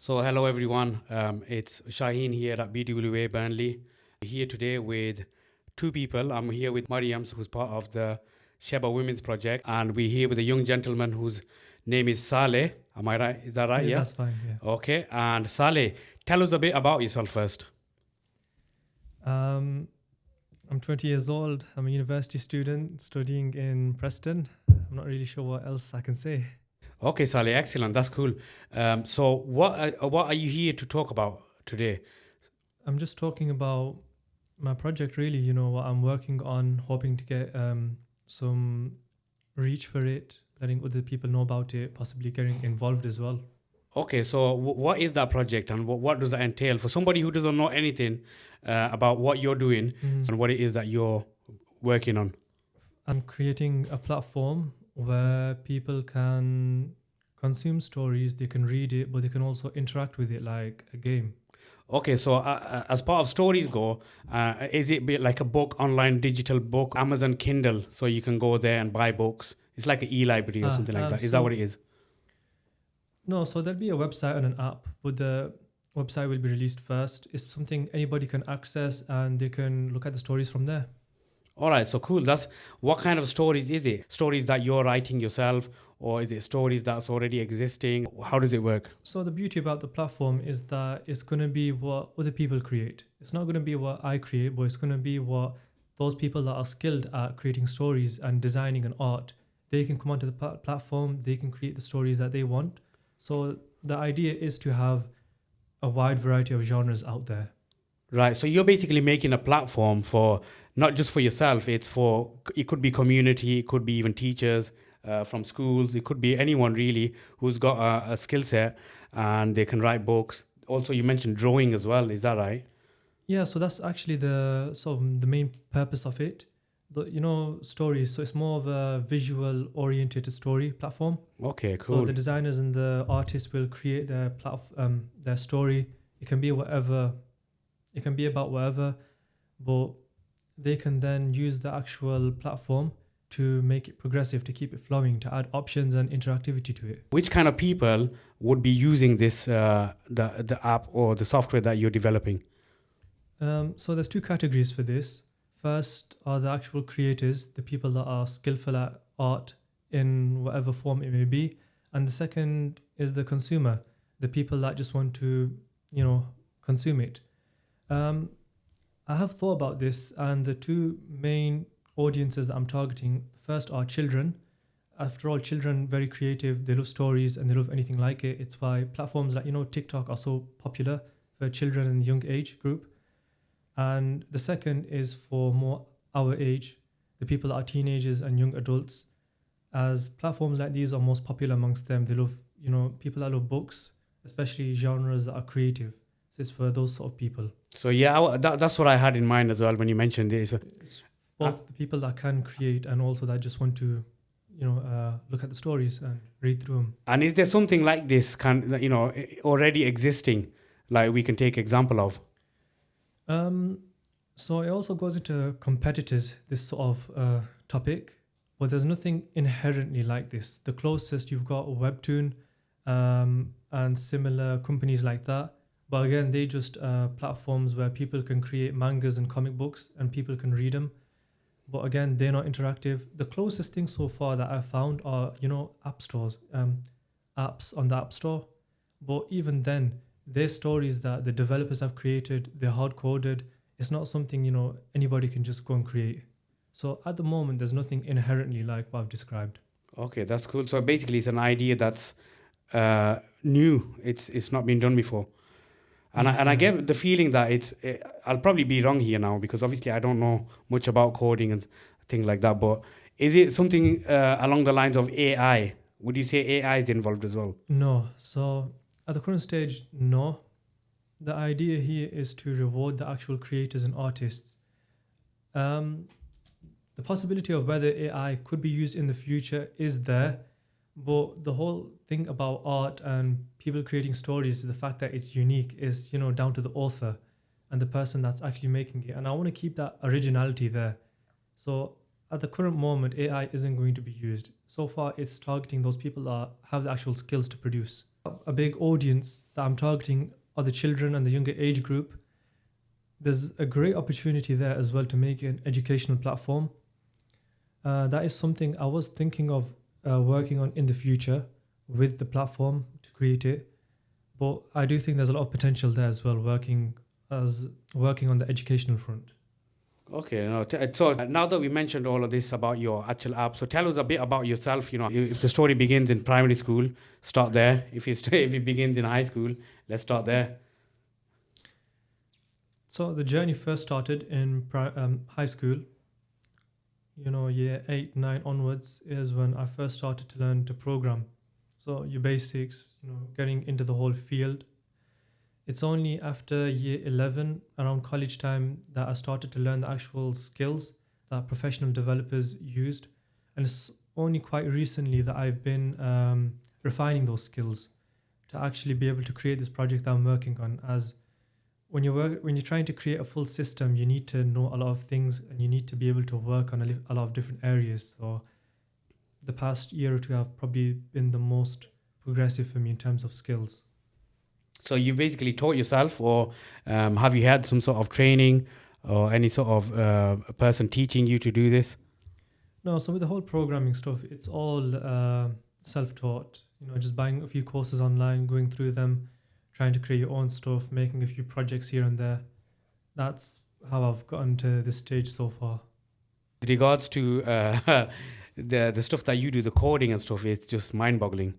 So, hello everyone. It's Shaheen here at BWA Burnley. Here today with two people. I'm here with Mariam, who's part of the Sheba Women's Project, and we're here with a young gentleman whose name is Saleh. Am I right? Is that right? Yeah, Yeah. that's fine. Yeah. Okay. And Saleh, tell us a bit about yourself first. Um, I'm 20 years old. I'm a university student studying in Preston. I'm not really sure what else I can say. Okay, Saleh, excellent. That's cool. So, what are you here to talk about today? I'm just talking about my project, really. What I'm working on, hoping to get some reach for it, letting other people know about it, possibly getting involved as well. Okay, so what is that project and what does that entail for somebody who doesn't know anything about what you're doing and what it is that you're working on? I'm creating a platform where people can consume stories, they can read it, but they can also interact with it like a game. Okay, so as part of stories go, is it bit like a book, online digital book, Amazon Kindle, so you can go there and buy books? It's like an e-library or something like that. Is that what it is? No, so there'll be a website and an app, but the website will be released first. It's something anybody can access and they can look at the stories from there. All right, so cool. That's what kind of stories is it? Stories that you're writing yourself, or is it stories that's already existing? How does it work? So the beauty about the platform is that it's going to be what other people create. It's not going to be what I create, but it's going to be what those people that are skilled at creating stories and designing and art, they can come onto the platform, they can create the stories that they want. So the idea is to have a wide variety of genres out there. Right. So you're basically making a platform for not just for yourself. It could be community, it could be even teachers from schools. It could be anyone really who's got a skill set and they can write books. Also, you mentioned drawing as well. Is that right? Yeah, so that's actually the sort of the main purpose of it. Stories. So it's more of a visual oriented story platform. Okay, So cool. the designers and the artists will create their story. It can be whatever. It can be about whatever, but they can then use the actual platform to make it progressive, to keep it flowing, to add options and interactivity to it. Which kind of people would be using this the app or the software that you're developing? So there's two categories for this. First are the actual creators, the people that are skillful at art in whatever form it may be. And the second is the consumer, the people that just want to, consume it. I have thought about this, and the two main audiences that I'm targeting first are children. After all, children very creative, they love stories and they love anything like it. It's why platforms like TikTok are so popular for children in the young age group. And the second is for more our age, the people that are teenagers and young adults. As platforms like these are most popular amongst them, they love, people that love books, especially genres that are creative. So it's for those sort of people. So yeah, that's what I had in mind as well when you mentioned this. It's both the people that can create and also that just want to, look at the stories and read through them. And is there something like this already existing, like we can take example of? So it also goes into competitors, this sort of topic, but there's nothing inherently like this. The closest you've got Webtoon and similar companies like that. But again, they just platforms where people can create mangas and comic books and people can read them. But again, they're not interactive. The closest thing so far that I've found are, app stores, apps on the App Store. But even then, they're stories that the developers have created, they're hard coded. It's not something, anybody can just go and create. So at the moment, there's nothing inherently like what I've described. Okay, that's cool. So basically, it's an idea that's new. It's not been done before. And I get the feeling that I'll probably be wrong here now because obviously I don't know much about coding and things like that. But is it something along the lines of AI? Would you say AI is involved as well? No. So at the current stage, no. The idea here is to reward the actual creators and artists. The possibility of whether AI could be used in the future is there, but the whole thing about art and people creating stories is the fact that it's unique is, down to the author and the person that's actually making it. And I want to keep that originality there. So at the current moment, AI isn't going to be used. So far, it's targeting those people that have the actual skills to produce. A big audience that I'm targeting are the children and the younger age group. There's a great opportunity there as well to make it an educational platform. That is something I was thinking of working on in the future with the platform to create it. But I do think there's a lot of potential there as well, working on the educational front. Okay, no, so now that we mentioned all of this about your actual app, so tell us a bit about yourself. If the story begins in primary school, start there. If it begins in high school, let's start there. So the journey first started in high school. Year 8, 9 onwards is when I first started to learn to program. So your basics, getting into the whole field. It's only after year 11, around college time, that I started to learn the actual skills that professional developers used. And it's only quite recently that I've been refining those skills to actually be able to create this project that I'm working on. As when you're trying to create a full system, you need to know a lot of things and you need to be able to work on a lot of different areas. So the past year or two have probably been the most progressive for me in terms of skills. So you basically taught yourself, or have you had some sort of training or any sort of person teaching you to do this? No, so with the whole programming stuff, it's all self-taught. Just buying a few courses online, going through them, trying to create your own stuff, making a few projects here and there. That's how I've gotten to this stage so far. With regards to the stuff that you do, the coding and stuff, it's just mind-boggling,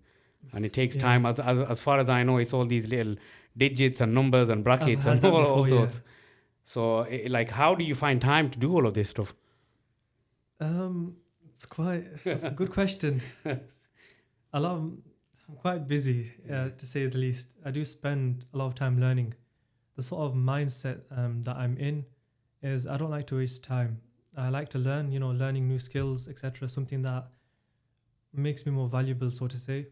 and it takes time. As far as I know, it's all these little digits and numbers and brackets and all sorts. So, how do you find time to do all of this stuff? It's a good question. I'm quite busy, to say the least. I do spend a lot of time learning. The sort of mindset that I'm in is I don't like to waste time. I like to learn, learning new skills, etc. Something that makes me more valuable, so to say.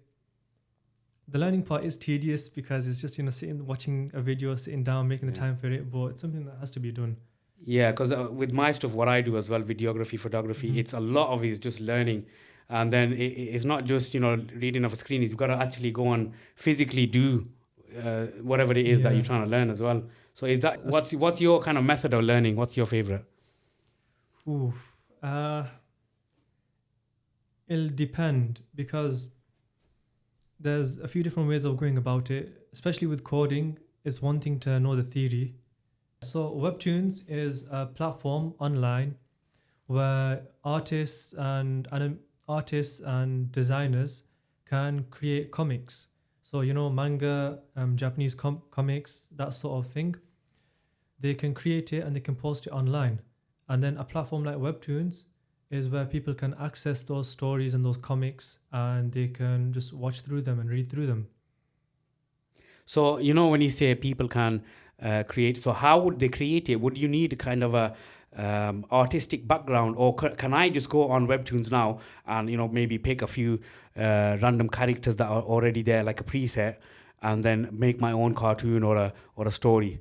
The learning part is tedious because it's just, sitting, watching a video, sitting down, making the time for it. But it's something that has to be done. Yeah, because with my stuff, what I do as well, videography, photography, it's a lot of it is just learning. And then it's not just, reading off a screen. You've got to actually go and physically do whatever it is that you're trying to learn as well. So what's your kind of method of learning? What's your favorite? It'll depend because there's a few different ways of going about it, especially with coding. It's one thing to know the theory. So Webtoons is a platform online where artists and designers can create comics. So, manga, Japanese comics, that sort of thing. They can create it and they can post it online. And then a platform like Webtoons is where people can access those stories and those comics and they can just watch through them and read through them. So, when you say people can create, so how would they create it? Would you need kind of a artistic background, or can I just go on Webtoons now and maybe pick a few random characters that are already there, like a preset, and then make my own cartoon or a story?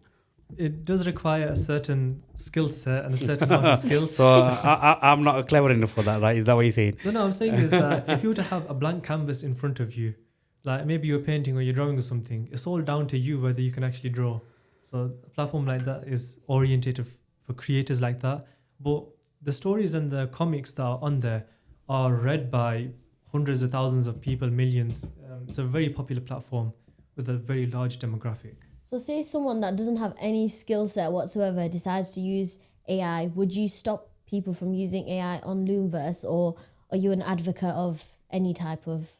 It does require a certain skill set and a certain amount of skills. So I'm not clever enough for that, right? Is that what you're saying? No, I'm saying is that if you were to have a blank canvas in front of you, like maybe you're painting or you're drawing or something, it's all down to you whether you can actually draw. So a platform like that is orientated for creators like that. But the stories and the comics that are on there are read by hundreds of thousands of people, millions. It's a very popular platform with a very large demographic. So say someone that doesn't have any skill set whatsoever decides to use AI, would you stop people from using AI on Loomverse, or are you an advocate of any type of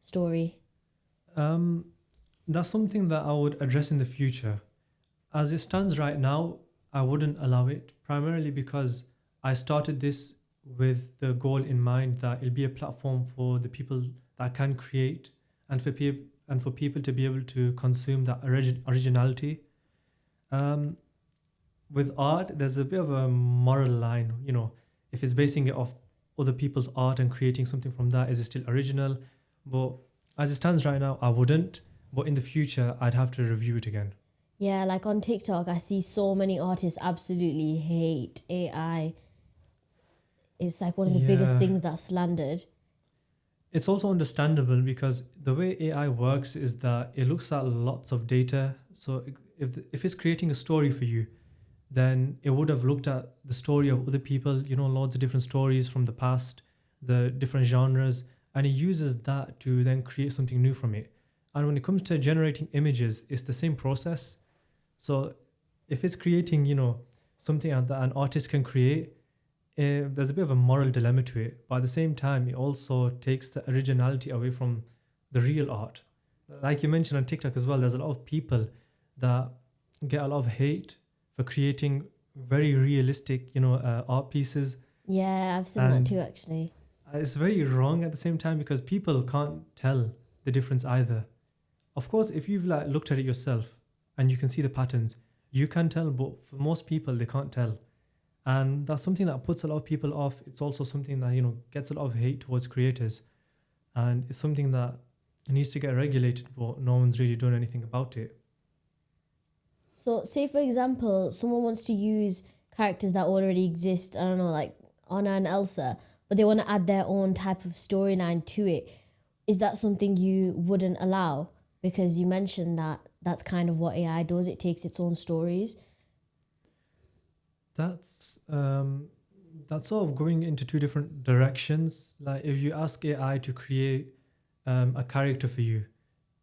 story? That's something that I would address in the future. As it stands right now, I wouldn't allow it, primarily because I started this with the goal in mind that it'll be a platform for the people that can create and for people to be able to consume that originality. With art, there's a bit of a moral line, if it's basing it off other people's art and creating something from that, is it still original? But as it stands right now, I wouldn't. But in the future, I'd have to review it again. Yeah, like on TikTok, I see so many artists absolutely hate AI. It's like one of the biggest things that's slandered. It's also understandable because the way AI works is that it looks at lots of data. So if it's creating a story for you, then it would have looked at the story of other people, loads of different stories from the past, the different genres, and it uses that to then create something new from it. And when it comes to generating images, it's the same process. So if it's creating, something that an artist can create, there's a bit of a moral dilemma to it. But at the same time, it also takes the originality away from the real art. Like you mentioned on TikTok as well, there's a lot of people that get a lot of hate for creating very realistic, art pieces. Yeah, I've seen that And too, actually. it's very wrong at the same time because people can't tell the difference either. Of course, if you've looked at it yourself and you can see the patterns, you can tell, but for most people, they can't tell. And that's something that puts a lot of people off. It's also something that, gets a lot of hate towards creators. And it's something that needs to get regulated, but no one's really done anything about it. So, say for example, someone wants to use characters that already exist, I don't know, like Anna and Elsa, but they want to add their own type of storyline to it. Is that something you wouldn't allow? Because you mentioned that that's kind of what AI does. It takes its own stories. That's sort of going into two different directions. Like if you ask AI to create a character for you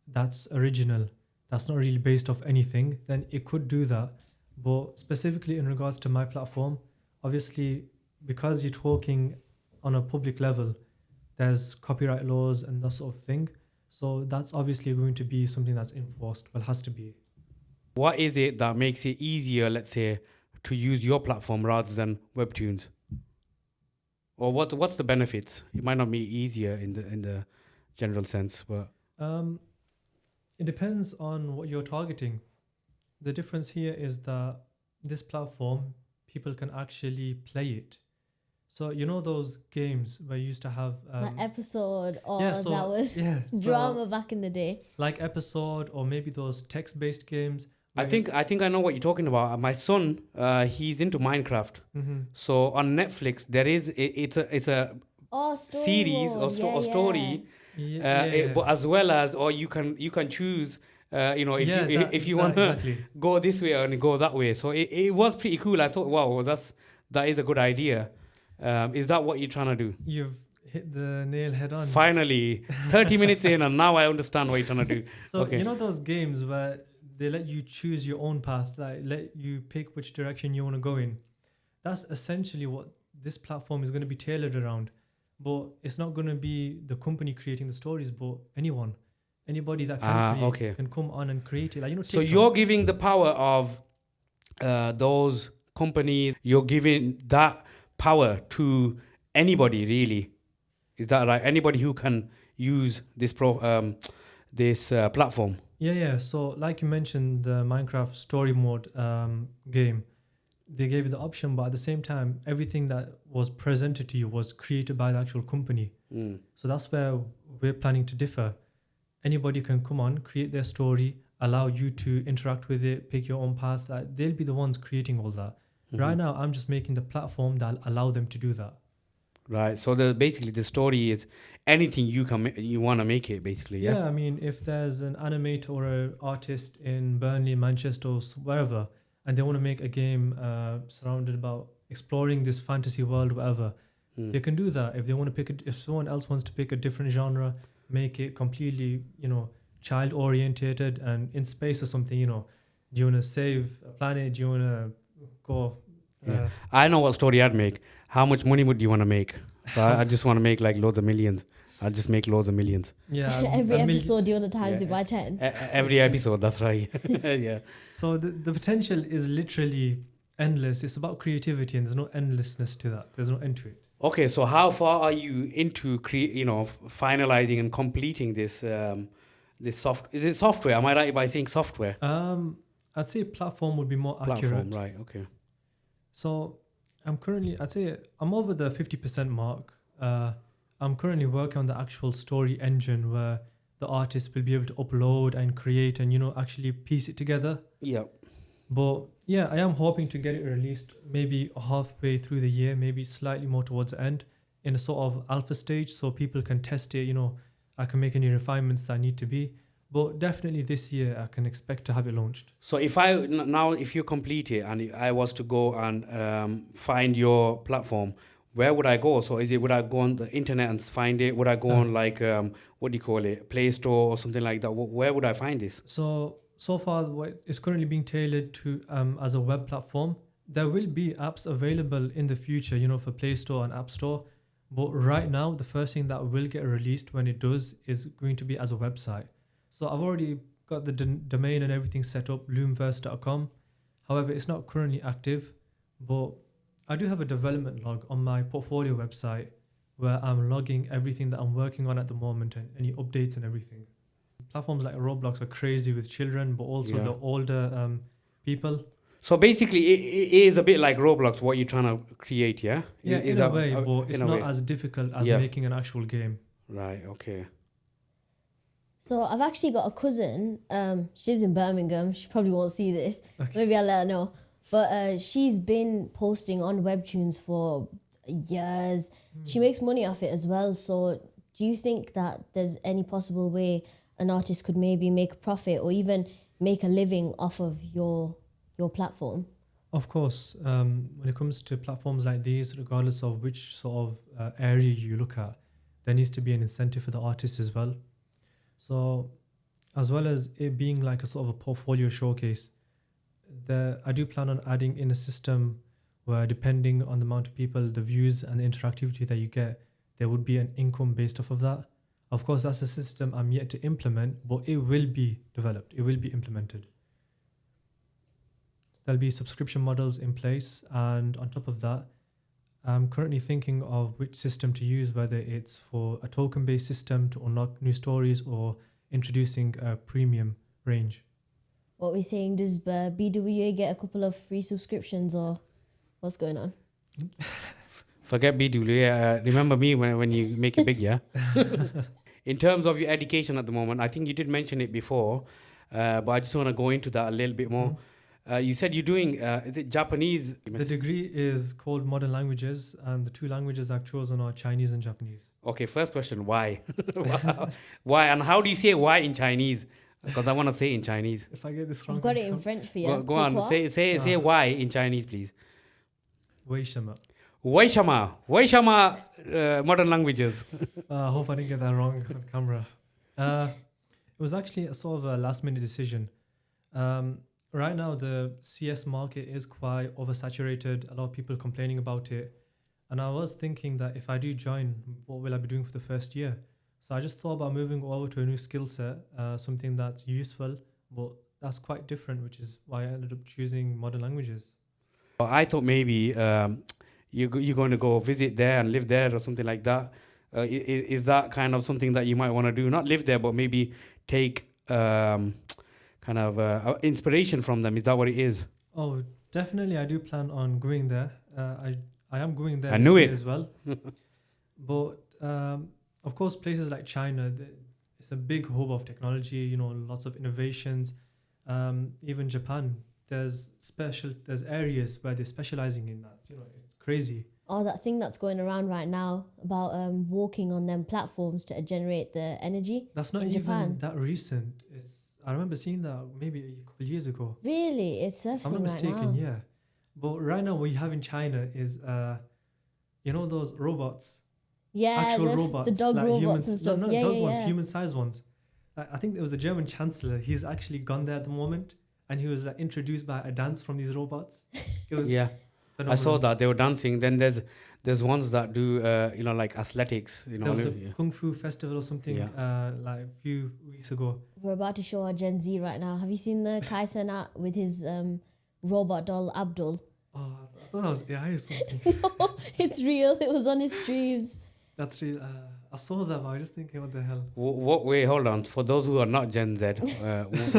that's original, that's not really based off anything, then it could do that. But specifically in regards to my platform, obviously, because you're talking on a public level, there's copyright laws and that sort of thing. So that's obviously going to be something that's enforced. Well, has to be. What is it that makes it easier, let's say, to use your platform rather than Webtoons? Or what's the benefits? It might not be easier in the general sense, but It depends on what you're targeting. The difference here is that this platform, people can actually play it. So those games where you used to have That episode, or yeah, so- that was yeah, so- drama back in the day. like Episode, or maybe those text-based games. I think I know what you're talking about. My son, he's into Minecraft. Mm-hmm. So on Netflix, there is it's a Oh, story series mode. or story, Yeah, but as well as, or you can choose. If you want to exactly. go this way and go that way. So it was pretty cool. I thought, wow, that is a good idea. Is that what you're trying to do? You've hit the nail head on. Finally, 30 minutes in, and now I understand what you're trying to do. So Okay. those games where they let you choose your own path, like let you pick which direction you want to go in. That's essentially what this platform is going to be tailored around. But it's not going to be the company creating the stories, but anybody that can create Okay. can come on and create it. Like So TikTok. you're giving the power of those companies. You're giving that power to anybody, really. Is that right? Anybody who can use this platform. Yeah. So like you mentioned, the Minecraft story mode game, they gave you the option, but at the same time, everything that was presented to you was created by the actual company. So that's where we're planning to differ. Anybody can come on, create their story, allow you to interact with it, pick your own path. They'll be the ones creating all that. Right now, I'm just making the platform that allow them to do that. Right. So basically the story is anything you want to make it, basically. Yeah. I mean, if there's an animator or an artist in Burnley, Manchester, or wherever, and they want to make a game surrounded about exploring this fantasy world, whatever, they can do that. If they want to if someone else wants to pick a different genre, make it completely, child orientated and in space or something, do you want to save a planet? Do you want to go? Yeah. I know what story I'd make. How much money would you want to make? So I just want to make like loads of millions. I'll just make loads of millions. Yeah. Every episode, you want to times it by 10. Every episode, that's right. Yeah. So the potential is literally endless. It's about creativity, and there's no endlessness to that. There's no end to it. Okay, so how far are you into finalizing and completing this Is it software? Am I right by saying software? I'd say platform would be more accurate. Right, okay. So I'd say I'm over the 50% mark. I'm currently working on the actual story engine where the artist will be able to upload and create and, actually piece it together. Yeah. But I am hoping to get it released maybe halfway through the year, maybe slightly more towards the end. in a sort of alpha stage so people can test it. I can make any refinements that need to be. But definitely this year, I can expect to have it launched. So if you complete it and I was to go and find your platform, where would I go? So would I go on the internet and find it? Would I go on like what do you call it, Play Store or something like that? Where would I find this? So far, what is currently being tailored to as a web platform. There will be apps available in the future, for Play Store and App Store. But right now, the first thing that will get released when it does is going to be as a website. So I've already got the domain and everything set up, loomverse.com. However, it's not currently active, but I do have a development log on my portfolio website where I'm logging everything that I'm working on at the moment and any updates and everything. Platforms like Roblox are crazy with children, but also the older people. So basically, it is a bit like Roblox, what you're trying to create, yeah? Yeah, in a way, but it's not as difficult as making an actual game. Right, okay. So I've actually got a cousin. She lives in Birmingham. She probably won't see this. Okay. Maybe I'll let her know. But she's been posting on Webtoons for years. She makes money off it as well. So do you think that there's any possible way an artist could maybe make a profit or even make a living off of your platform? Of course. When it comes to platforms like these, regardless of which sort of area you look at, there needs to be an incentive for the artist as well. So as well as it being like a sort of a portfolio showcase, I do plan on adding in a system where, depending on the amount of people, the views and the interactivity that you get, there would be an income based off of that. Of course, that's a system I'm yet to implement, but it will be developed. It will be implemented. There'll be subscription models in place. And on top of that, I'm currently thinking of which system to use, whether it's for a token-based system to unlock new stories or introducing a premium range. What we're saying, does BWA get a couple of free subscriptions or what's going on? Forget BWA. Remember me when you make it big, yeah? In terms of your education at the moment, I think you did mention it before, but I just want to go into that a little bit more. You said you're doing, is it Japanese? The degree is called Modern Languages, and the two languages I've chosen are Chinese and Japanese. Okay, first question, why? Why? And how do you say why in Chinese? Because I want to say it in Chinese. If I get this wrong, I've got it in French for you. Go on, say why in Chinese, please. 为什么? 为什么 modern languages. I hope I didn't get that wrong on camera. It was actually a sort of a last minute decision. Right now, the CS market is quite oversaturated. A lot of people complaining about it. And I was thinking that if I do join, what will I be doing for the first year? So I just thought about moving over to a new skill set, something that's useful, but that's quite different, which is why I ended up choosing modern languages. I thought maybe you're going to go visit there and live there or something like that. Is that kind of something that you might want to do? Not live there, but maybe take kind of inspiration from them. Is that what it is? Oh, definitely. I do plan on going there. I am going there this year as well. But of course, places like China, it's a big hub of technology, lots of innovations. Even Japan, there's areas where they're specializing in that. It's crazy. Oh, that thing that's going around right now about walking on them platforms to generate the energy. That's not in even Japan. That recent. I remember seeing that maybe a couple of years ago. Really? It's surfacing if I'm not mistaken, right now. Yeah. But right now what you have in China is, those robots. Yeah, actual robots. The dog like robots humans, and stuff. No, not yeah, dog yeah, ones, yeah. human-sized ones. I think it was the German Chancellor. He's actually gone there at the moment, and he was introduced by a dance from these robots. It was phenomenal. I saw that they were dancing. Then there's ones that do like athletics. There was a kung fu festival or something like a few weeks ago. We're about to show our Gen Z right now. Have you seen the Kai Cenat with his robot doll Abdul? Oh, I thought that was AI or something. No, it's real. It was on his streams. That's real. I saw that, but I was just thinking, what the hell? Wait, hold on. For those who are not Gen Z,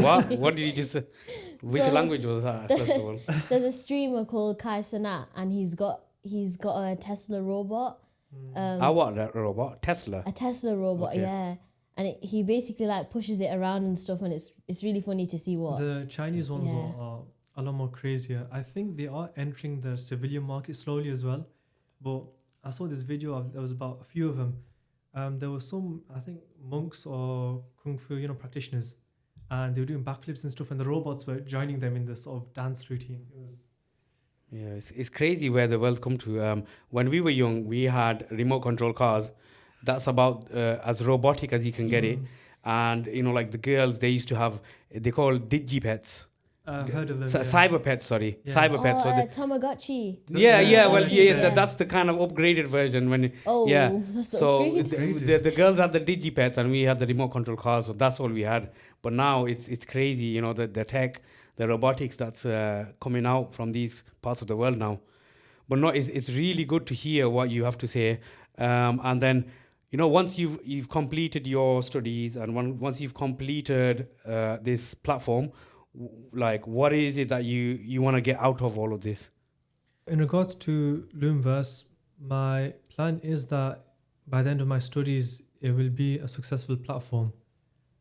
what did you just say? Which language was that, first of all? There's a streamer called Kai Cenat, and he's got a Tesla robot. What that robot? Tesla? A Tesla robot, Okay. yeah. And he basically pushes it around and stuff, and it's really funny to see what. The Chinese ones are a lot more crazier. I think they are entering the civilian market slowly as well. But I saw this video of, there was about a few of them. There were some, I think, monks or kung fu, practitioners, and they were doing backflips and stuff, and the robots were joining them in this sort of dance routine. It was Yeah, it's crazy where the world come to. When we were young, we had remote control cars. That's about as robotic as you can get it. And like the girls, they used to have, they call digipets. I've heard of them. Cyber pets, sorry. Yeah. Cyber pets. So Tamagotchi. that's the kind of upgraded version. That's the upgrade. The girls had the digipets and we had the remote control cars, so that's all we had. But now it's crazy, the tech, the robotics that's coming out from these parts of the world now. But no, it's really good to hear what you have to say. And then, once you've completed your studies and once you've completed this platform, like what is it that you want to get out of all of this? In regards to Loomverse, my plan is that by the end of my studies, it will be a successful platform.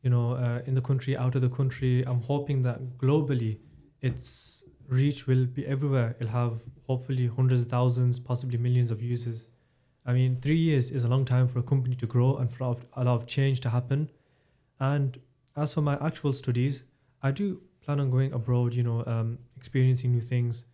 In the country, out of the country. I'm hoping that globally, its reach will be everywhere. It'll have hopefully hundreds of thousands, possibly millions of users. I mean, 3 years is a long time for a company to grow and for a lot of change to happen. And as for my actual studies, I do plan on going abroad, experiencing new things,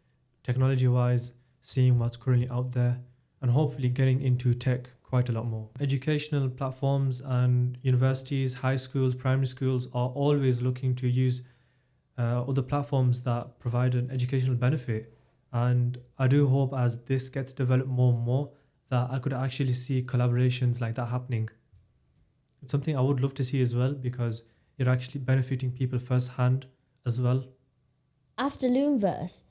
technology-wise, seeing what's currently out there, and hopefully getting into tech quite a lot more. Educational platforms and universities, high schools, primary schools are always looking to use other platforms that provide an educational benefit. And I do hope as this gets developed more and more that I could actually see collaborations like that happening. It's something I would love to see as well, because you're actually benefiting people firsthand as well. After Loomverse,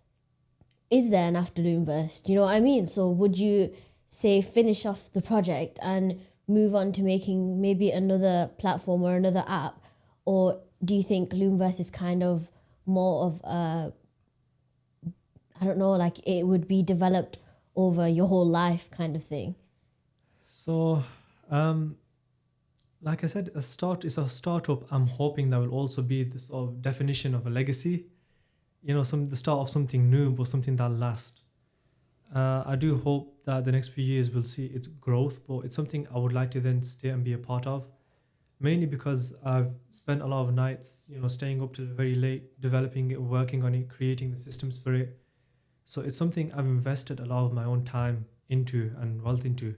is there an after Loomverse? Do you know what I mean? So would you say finish off the project and move on to making maybe another platform or another app? Or do you think Loomverse is kind of more of like it would be developed over your whole life kind of thing? So, like I said, it's a startup. I'm hoping that will also be the sort of definition of a legacy. The start of something new, but something that lasts. I do hope that the next few years will see its growth, but it's something I would like to then stay and be a part of. Mainly because I've spent a lot of nights, staying up till very late, developing it, working on it, creating the systems for it. So it's something I've invested a lot of my own time into and wealth into.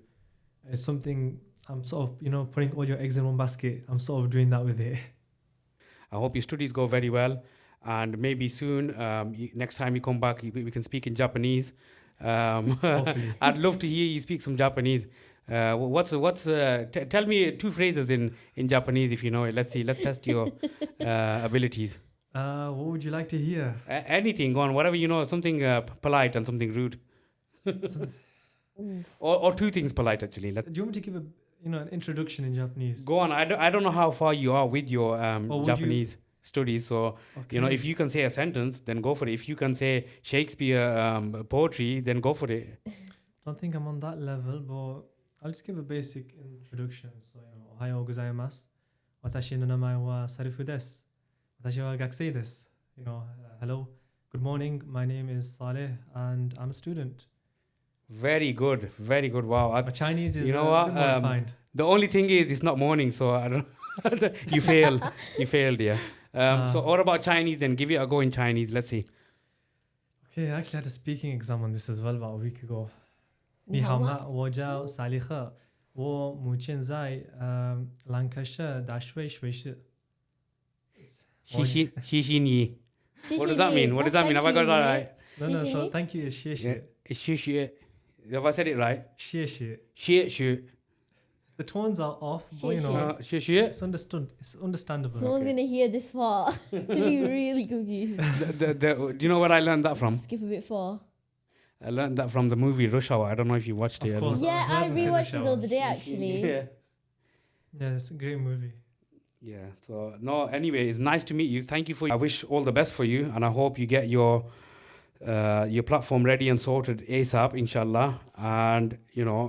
It's something I'm sort of, putting all your eggs in one basket. I'm sort of doing that with it. I hope your studies go very well. And maybe soon, next time you come back, we can speak in Japanese. I'd love to hear you speak some Japanese. Tell me 2 phrases in Japanese if you know it. Let's see. Let's test your abilities. What would you like to hear? Anything, go on. Whatever you know. Something polite and something rude. or 2 things polite actually. Do you want me to give an introduction in Japanese? Go on. I don't know how far you are with your Japanese studies. So Okay. if you can say a sentence, then go for it. If you can say Shakespeare poetry, then go for it. Don't think I'm on that level, but I'll just give a basic introduction. So, Ohayo gozaimasu. Watashi no namae wa Sarufu desu. Watashi wa gakusei desu. Hello. Good morning. My name is Saleh and I'm a student. Very good. Very good. Wow. My Chinese is You know what? a bit modified. The only thing is it's not morning, so I don't. You failed. You failed, yeah. So what about Chinese then? Give it a go in Chinese. Let's see. Okay, I actually had a speaking exam on this as well about a week ago. 你好吗？我叫萨利赫，我目前在兰开舍大学学习。谢谢你. What does that mean? What does that mean? Have I got that right? No, so thank you is 谢谢.谢谢. Have I said it right? 谢谢. 谢谢. The tones are off, but 谢谢. it's understood. It's understandable. Someone's gonna hear this part. They'll be really confused. Do you know where I learned that from? Skip a bit far. I learned that from the movie Rush Hour. I don't know if you watched it. Of course. Yeah, I haven't seen rewatched the it show. the other day actually. Yeah, it's a great movie. Yeah. So no. Anyway, it's nice to meet you. Thank you I wish all the best for you, and I hope you get your platform ready and sorted ASAP, inshallah, and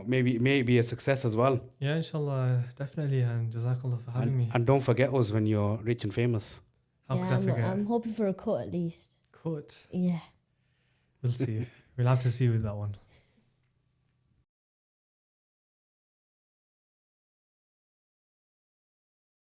maybe a success as well. Yeah, inshallah, definitely, and jazakallah for having me. And don't forget us when you're rich and famous. How could I forget? I'm hoping for a cut at least. Quote. Yeah. We'll see. We'll have to see with that one.